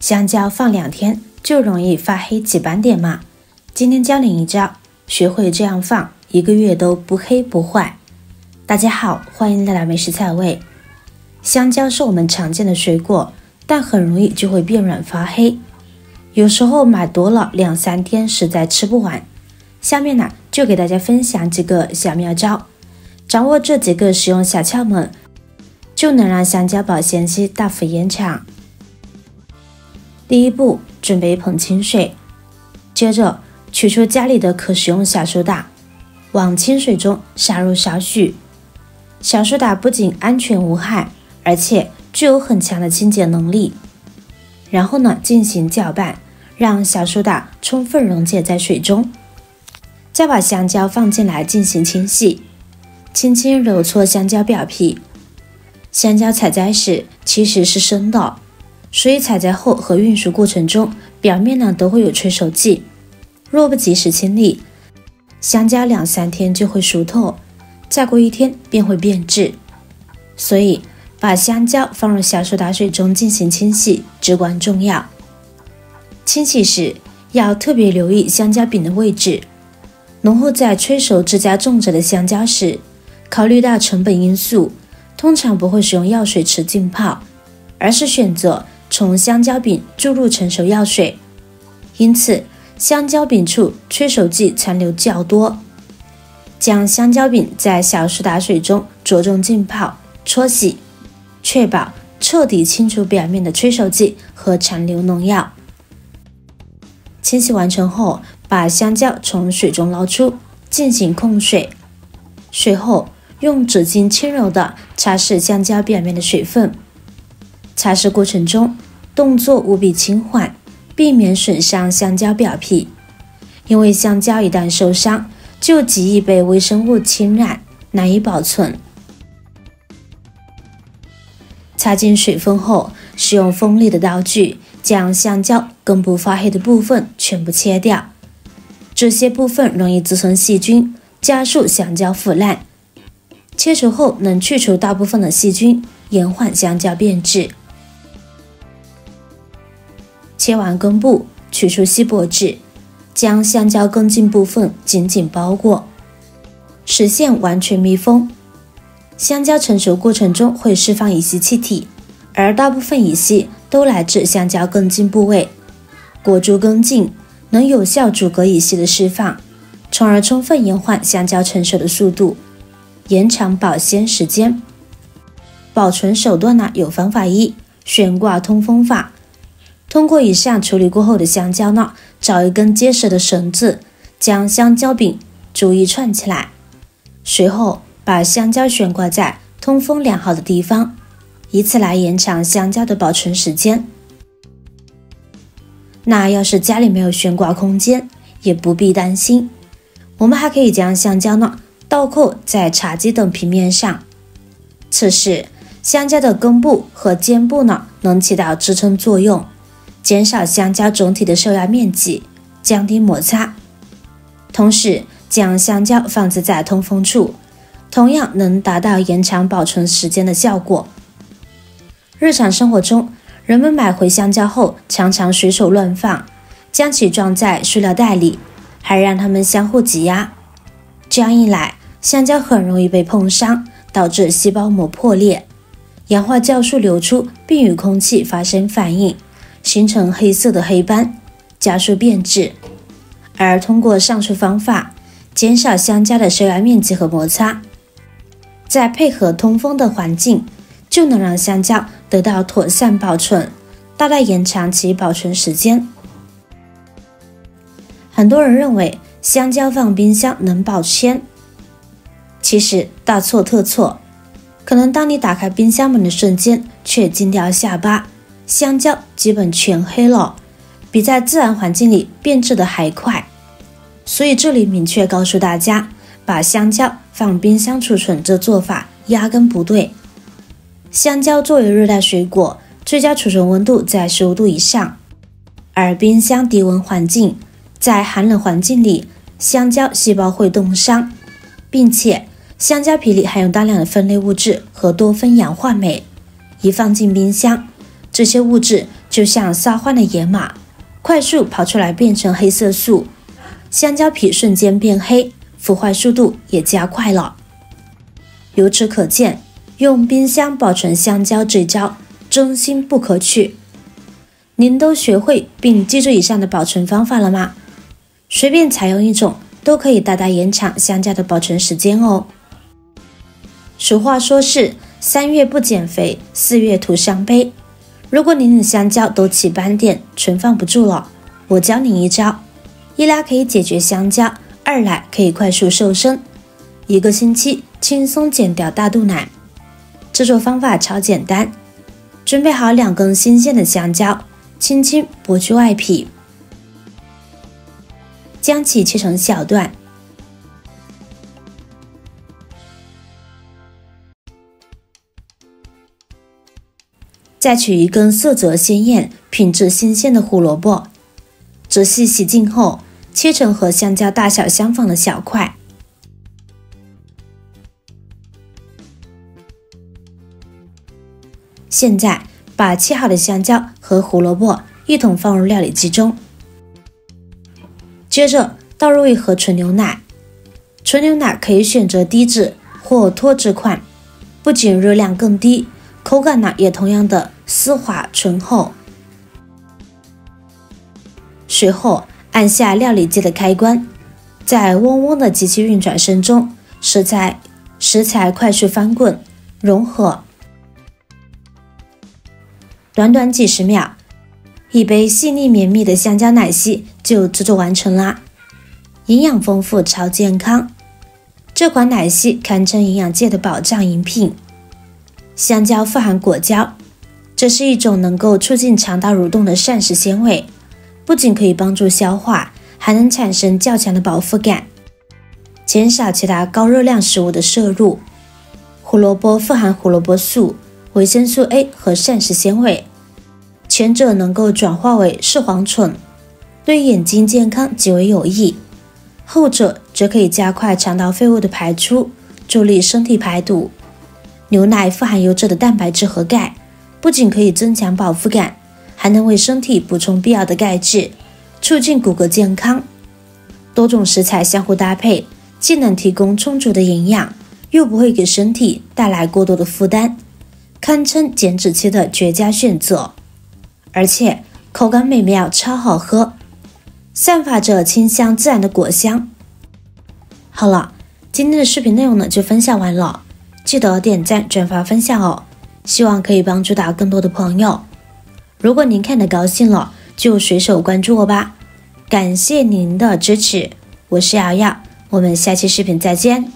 香蕉放2天就容易发黑起斑点吗？今天教你一招，学会这样放，1个月都不黑不坏。大家好，欢迎来到美食菜味。香蕉是我们常见的水果，但很容易就会变软发黑。有时候买多了2-3天实在吃不完。下面呢，就给大家分享几个小妙招，掌握这几个实用小窍门，就能让香蕉保鲜期大幅延长。第一步，准备一盆清水，接着取出家里的可食用小苏打，往清水中撒入少许。小苏打不仅安全无害，而且具有很强的清洁能力。然后呢，进行搅拌，让小苏打充分溶解在水中。再把香蕉放进来进行清洗，轻轻揉搓香蕉表皮。香蕉采摘时其实是生的，所以采摘后和运输过程中，表面呢都会有催熟剂。若不及时清理，香蕉2-3天就会熟透，再过1天便会变质。所以把香蕉放入小苏打水中进行清洗至关重要。清洗时要特别留意香蕉柄的位置。农户在催熟自家种植的香蕉时，考虑到成本因素，通常不会使用药水池浸泡，而是选择从香蕉柄注入成熟药水，因此香蕉柄处催熟剂残留较多。将香蕉柄在小苏打水中着重浸泡搓洗，确保彻底清除表面的催熟剂和残留农药。清洗完成后，把香蕉从水中捞出，进行控水。随后用纸巾轻柔地擦拭香蕉表面的水分。擦拭过程中动作务必轻缓，避免损伤香蕉表皮，因为香蕉一旦受伤，就极易被微生物侵染，难以保存。擦净水分后，使用锋利的刀具将香蕉根部发黑的部分全部切掉。这些部分容易滋生细菌，加速香蕉腐烂。切除后能去除大部分的细菌，延缓香蕉变质。切完根部，取出锡箔纸，将香蕉根茎部分紧紧包裹，实现完全密封。香蕉成熟过程中会释放乙烯气体，而大部分乙烯都来自香蕉根茎部位。裹住根茎能有效阻隔乙烯的释放，从而充分延缓香蕉成熟的速度，延长保鲜时间。保存手段呢，有方法一：悬挂通风法。通过以上处理过后的香蕉呢，找一根结实的绳子，将香蕉柄逐一串起来，随后把香蕉悬挂在通风良好的地方，以此来延长香蕉的保存时间。那要是家里没有悬挂空间，也不必担心，我们还可以将香蕉呢倒扣在茶几等平面上，此时香蕉的根部和尖部呢能起到支撑作用，减少香蕉总体的受压面积，降低摩擦。同时将香蕉放置在通风处，同样能达到延长保存时间的效果。日常生活中，人们买回香蕉后常常随手乱放，将其装在塑料袋里，还让它们相互挤压。这样一来，香蕉很容易被碰伤，导致细胞膜破裂，氧化酵素流出并与空气发生反应，形成黑色的黑斑，加速变质。而通过上述方法，减少香蕉的受压面积和摩擦，再配合通风的环境，就能让香蕉得到妥善保存，大大延长其保存时间。很多人认为香蕉放冰箱能保鲜，其实大错特错。可能当你打开冰箱门的瞬间，却惊掉下巴，香蕉基本全黑了，比在自然环境里变质的还快。所以这里明确告诉大家，把香蕉放冰箱储存这做法压根不对。香蕉作为热带水果，最佳储存温度在15度以上，而冰箱低温环境，在寒冷环境里，香蕉细胞会冻伤，并且香蕉皮里含有大量的分类物质和多酚氧化酶，一放进冰箱，这些物质就像撒欢的野马，快速跑出来变成黑色素，香蕉皮瞬间变黑，腐坏速度也加快了。由此可见，用冰箱保存香蕉这招真心不可取。您都学会并记住以上的保存方法了吗？随便采用一种都可以大大延长香蕉的保存时间哦。俗话说是3月不减肥，4月徒伤悲。如果您的香蕉都起斑点，存放不住了，我教您一招，一来可以解决香蕉，二来可以快速瘦身，1个星期轻松减掉大肚腩。制作方法超简单，准备好2根新鲜的香蕉，轻轻剥去外皮，将其切成小段，再取1根色泽鲜艳、品质新鲜的胡萝卜，仔细洗净后，切成和香蕉大小相仿的小块。现在把切好的香蕉和胡萝卜一同放入料理机中，接着倒入1盒纯牛奶。纯牛奶可以选择低脂或脱脂款，不仅热量更低，口感呢也同样的丝滑醇厚。随后按下料理机的开关，在嗡嗡的机器运转声中，食材快速翻滚融合。短短几十秒，一杯细腻绵密的香蕉奶昔就制作完成啦，营养丰富超健康。这款奶昔堪称营养界的保障饮品。香蕉富含果胶，这是一种能够促进肠道蠕动的膳食纤维，不仅可以帮助消化，还能产生较强的饱腹感，减少其他高热量食物的摄入。胡萝卜富含胡萝卜素、维生素 A 和膳食纤维，前者能够转化为视黄醇，对眼睛健康极为有益，后者则可以加快肠道废物的排出，助力身体排毒。牛奶富含优质的蛋白质和钙，不仅可以增强饱腹感，还能为身体补充必要的钙质，促进骨骼健康。多种食材相互搭配，既能提供充足的营养，又不会给身体带来过多的负担，堪称减脂期的绝佳选择。而且口感美妙，超好喝，散发着清香自然的果香。好了，今天的视频内容呢就分享完了，记得点赞、转发、分享哦，希望可以帮助到更多的朋友。如果您看得高兴了，就随手关注我吧，感谢您的支持，我是瑶瑶，我们下期视频再见。